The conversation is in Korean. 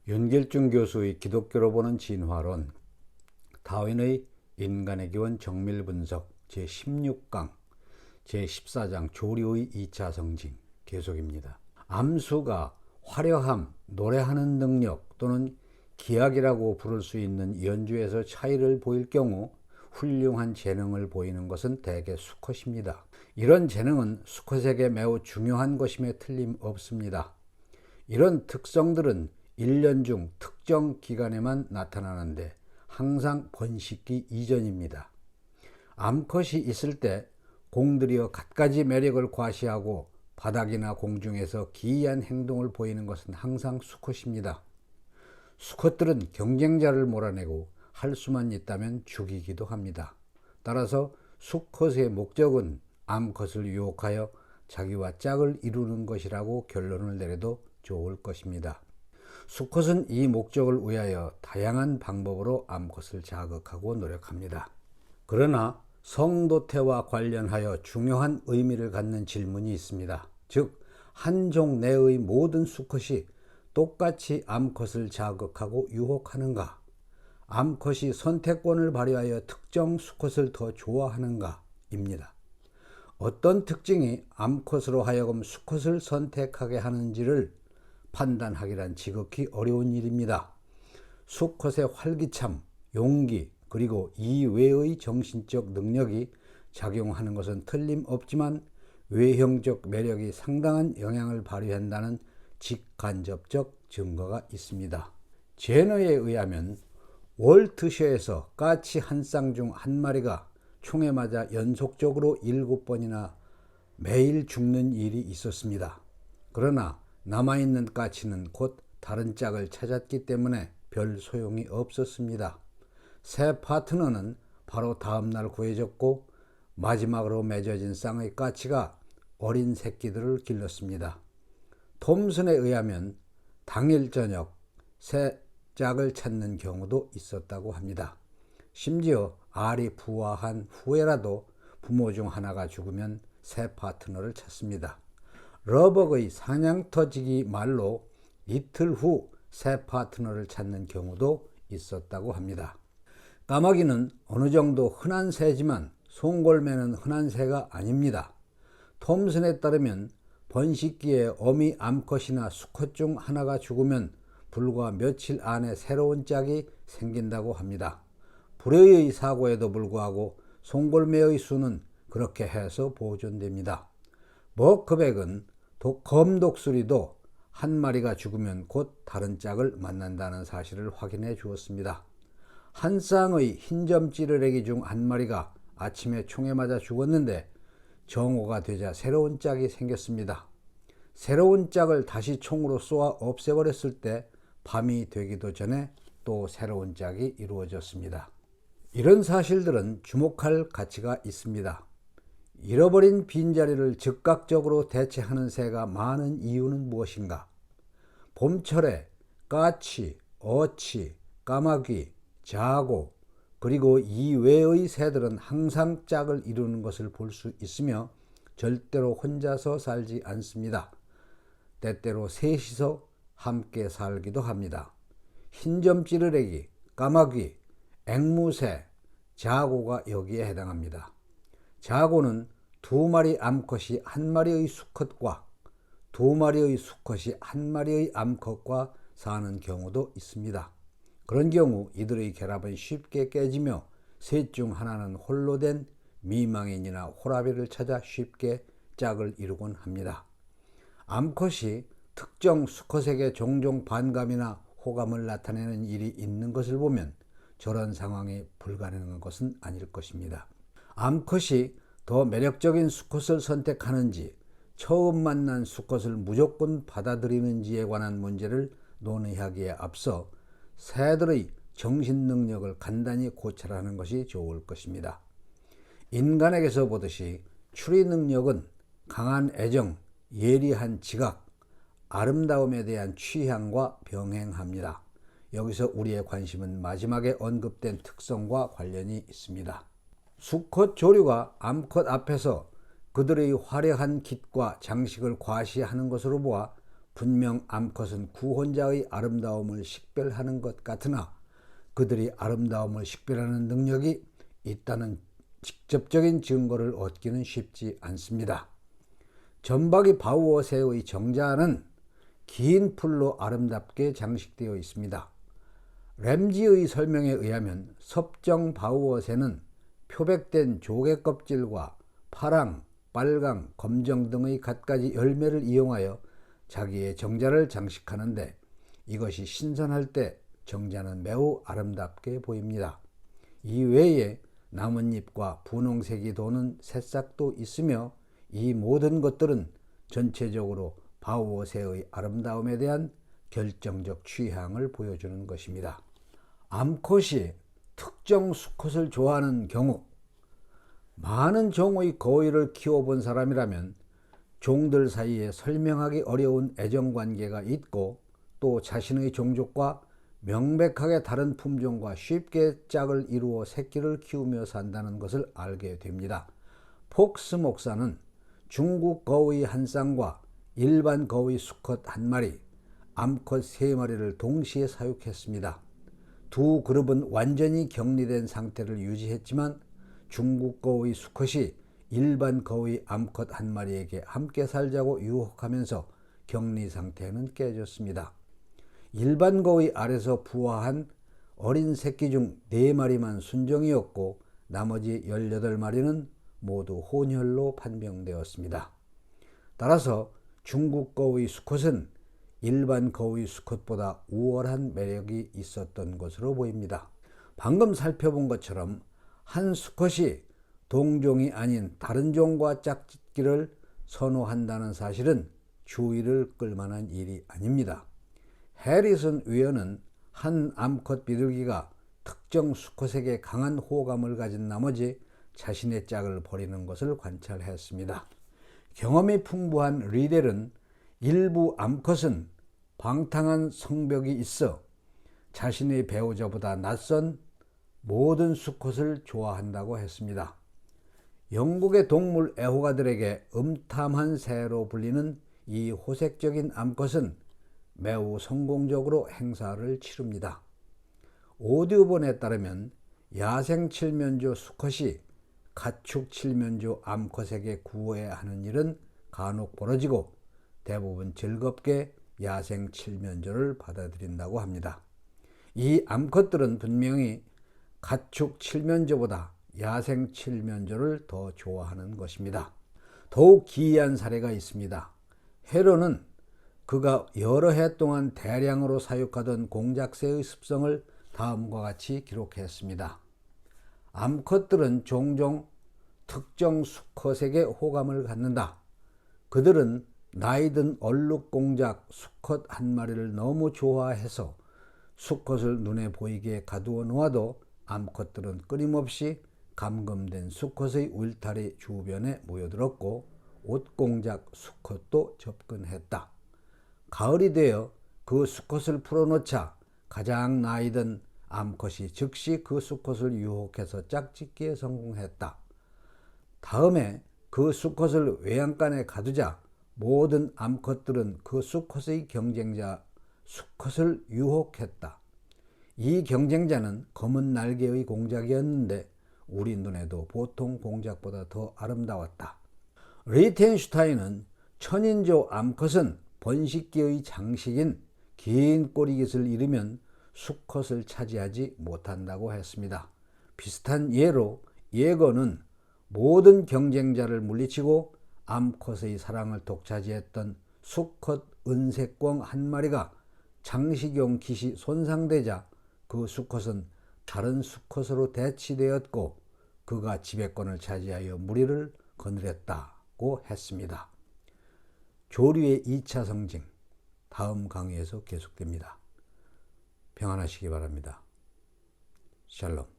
윤길중 교수의 기독교로 보는 진화론, 다윈의 인간의 기원 정밀 분석 제16강 제14장 조류의 2차 성징 계속입니다. 암수가 화려함, 노래하는 능력 또는 기악이라고 부를 수 있는 연주에서 차이를 보일 경우 훌륭한 재능을 보이는 것은 대개 수컷입니다. 이런 재능은 수컷에게 매우 중요한 것임에 틀림없습니다. 이런 특성들은 1년 중 특정 기간에만 나타나는데 항상 번식기 이전입니다. 암컷이 있을 때 공들여 갖가지 매력을 과시하고 바닥이나 공중에서 기이한 행동을 보이는 것은 항상 수컷입니다. 수컷들은 경쟁자를 몰아내고 할 수만 있다면 죽이기도 합니다. 따라서 수컷의 목적은 암컷을 유혹하여 자기와 짝을 이루는 것이라고 결론을 내려도 좋을 것입니다. 수컷은 이 목적을 위하여 다양한 방법으로 암컷을 자극하고 노력합니다. 그러나 성도태와 관련하여 중요한 의미를 갖는 질문이 있습니다. 즉, 한 종 내의 모든 수컷이 똑같이 암컷을 자극하고 유혹하는가? 암컷이 선택권을 발휘하여 특정 수컷을 더 좋아하는가? 입니다. 어떤 특징이 암컷으로 하여금 수컷을 선택하게 하는지를 판단하기란 지극히 어려운 일입니다. 수컷의 활기참, 용기, 그리고 이외의 정신적 능력이 작용하는 것은 틀림없지만 외형적 매력이 상당한 영향을 발휘한다는 직간접적 증거가 있습니다. 제너에 의하면 월트쇼에서 까치 한 쌍 중 한 마리가 총에 맞아 연속적으로 7번이나 매일 죽는 일이 있었습니다. 그러나 남아있는 까치는 곧 다른 짝을 찾았기 때문에 별 소용이 없었습니다. 새 파트너는 바로 다음날 구해졌고 마지막으로 맺어진 쌍의 까치가 어린 새끼들을 길렀습니다. 톰슨에 의하면 당일 저녁 새 짝을 찾는 경우도 있었다고 합니다. 심지어 알이 부화한 후에라도 부모 중 하나가 죽으면 새 파트너를 찾습니다. 러벅의 사냥터지기 말로 이틀 후 새 파트너를 찾는 경우도 있었다고 합니다. 까마귀는 어느 정도 흔한 새지만 송골매는 흔한 새가 아닙니다. 톰슨에 따르면 번식기에 어미 암컷이나 수컷 중 하나가 죽으면 불과 며칠 안에 새로운 짝이 생긴다고 합니다. 불의의 사고에도 불구하고 송골매의 수는 그렇게 해서 보존됩니다. 머크백은 검독수리도 한 마리가 죽으면 곧 다른 짝을 만난다는 사실을 확인해 주었습니다. 한 쌍의 흰점 찌르레기 중 한 마리가 아침에 총에 맞아 죽었는데 정오가 되자 새로운 짝이 생겼습니다. 새로운 짝을 다시 총으로 쏘아 없애버렸을 때 밤이 되기도 전에 또 새로운 짝이 이루어졌습니다. 이런 사실들은 주목할 가치가 있습니다. 잃어버린 빈자리를 즉각적으로 대체하는 새가 많은 이유는 무엇인가? 봄철에 까치, 어치, 까마귀, 자고, 그리고 이외의 새들은 항상 짝을 이루는 것을 볼 수 있으며 절대로 혼자서 살지 않습니다. 때때로 셋이서 함께 살기도 합니다. 흰점 찌르레기, 까마귀, 앵무새, 자고가 여기에 해당합니다. 자고는 두 마리 암컷이 한 마리의 수컷과 두 마리의 수컷이 한 마리의 암컷과 사는 경우도 있습니다. 그런 경우 이들의 결합은 쉽게 깨지며 셋 중 하나는 홀로 된 미망인이나 호라비를 찾아 쉽게 짝을 이루곤 합니다. 암컷이 특정 수컷에게 종종 반감이나 호감을 나타내는 일이 있는 것을 보면 저런 상황이 불가능한 것은 아닐 것입니다. 암컷이 더 매력적인 수컷을 선택하는지 처음 만난 수컷을 무조건 받아들이는지에 관한 문제를 논의하기에 앞서 새들의 정신 능력을 간단히 고찰하는 것이 좋을 것입니다. 인간에게서 보듯이 추리 능력은 강한 애정, 예리한 지각, 아름다움에 대한 취향과 병행합니다. 여기서 우리의 관심은 마지막에 언급된 특성과 관련이 있습니다. 수컷 조류가 암컷 앞에서 그들의 화려한 깃과 장식을 과시하는 것으로 보아 분명 암컷은 구혼자의 아름다움을 식별하는 것 같으나 그들이 아름다움을 식별하는 능력이 있다는 직접적인 증거를 얻기는 쉽지 않습니다. 점박이 바우어새의 정자는 긴 풀로 아름답게 장식되어 있습니다. 램지의 설명에 의하면 섭정 바우어새는 표백된 조개 껍질과 파랑, 빨강, 검정 등의 갖가지 열매를 이용하여 자기의 정자를 장식하는데 이것이 신선할 때 정자는 매우 아름답게 보입니다. 이외에 나뭇잎과 분홍색이 도는 새싹도 있으며 이 모든 것들은 전체적으로 바우어새의 아름다움에 대한 결정적 취향을 보여주는 것입니다. 암컷이 특정 수컷을 좋아하는 경우 많은 종의 거위를 키워본 사람이라면 종들 사이에 설명하기 어려운 애정관계가 있고 또 자신의 종족과 명백하게 다른 품종과 쉽게 짝을 이루어 새끼를 키우며 산다는 것을 알게 됩니다. 폭스 목사는 중국 거위 한 쌍과 일반 거위 수컷 한 마리, 암컷 3마리를 동시에 사육했습니다. 두 그룹은 완전히 격리된 상태를 유지했지만 중국 거위 수컷이 일반 거위 암컷 한 마리에게 함께 살자고 유혹하면서 격리 상태는 깨졌습니다. 일반 거위 알에서 부화한 어린 새끼 중 4마리만 순종이었고 나머지 18마리는 모두 혼혈로 판명되었습니다. 따라서 중국 거위 수컷은 일반 거위 수컷보다 우월한 매력이 있었던 것으로 보입니다. 방금 살펴본 것처럼 한 수컷이 동종이 아닌 다른 종과 짝짓기를 선호한다는 사실은 주의를 끌만한 일이 아닙니다. 해리슨 위원은 한 암컷 비둘기가 특정 수컷에게 강한 호감을 가진 나머지 자신의 짝을 버리는 것을 관찰했습니다. 경험이 풍부한 리델은 일부 암컷은 방탕한 성벽이 있어 자신의 배우자보다 낯선 모든 수컷을 좋아한다고 했습니다. 영국의 동물 애호가들에게 음탐한 새로 불리는 이 호색적인 암컷은 매우 성공적으로 행사를 치릅니다. 오디오본에 따르면 야생 칠면조 수컷이 가축 칠면조 암컷에게 구애해야 하는 일은 간혹 벌어지고 대부분 즐겁게 야생 칠면조를 받아들인다고 합니다. 이 암컷들은 분명히 가축 칠면조보다 야생 칠면조를 더 좋아하는 것입니다. 더욱 기이한 사례가 있습니다. 헤로는 그가 여러 해 동안 대량으로 사육하던 공작새의 습성을 다음과 같이 기록했습니다. 암컷들은 종종 특정 수컷에게 호감을 갖는다. 그들은 나이든 얼룩공작 수컷 한 마리를 너무 좋아해서 수컷을 눈에 보이게 가두어 놓아도 암컷들은 끊임없이 감금된 수컷의 울타리 주변에 모여들었고 옷공작 수컷도 접근했다. 가을이 되어 그 수컷을 풀어놓자 가장 나이든 암컷이 즉시 그 수컷을 유혹해서 짝짓기에 성공했다. 다음에 그 수컷을 외양간에 가두자 모든 암컷들은 그 수컷의 경쟁자 수컷을 유혹했다. 이 경쟁자는 검은 날개의 공작이었는데 우리 눈에도 보통 공작보다 더 아름다웠다. 리텐슈타인은 천인조 암컷은 번식기의 장식인 긴 꼬리깃을 잃으면 수컷을 차지하지 못한다고 했습니다. 비슷한 예로 예거는 모든 경쟁자를 물리치고 암컷의 사랑을 독차지했던 수컷 은색광 한 마리가 장식용 깃이 손상되자 그 수컷은 다른 수컷으로 대치되었고 그가 지배권을 차지하여 무리를 거느렸다고 했습니다. 조류의 2차 성징 다음 강의에서 계속됩니다. 평안하시기 바랍니다. 샬롬.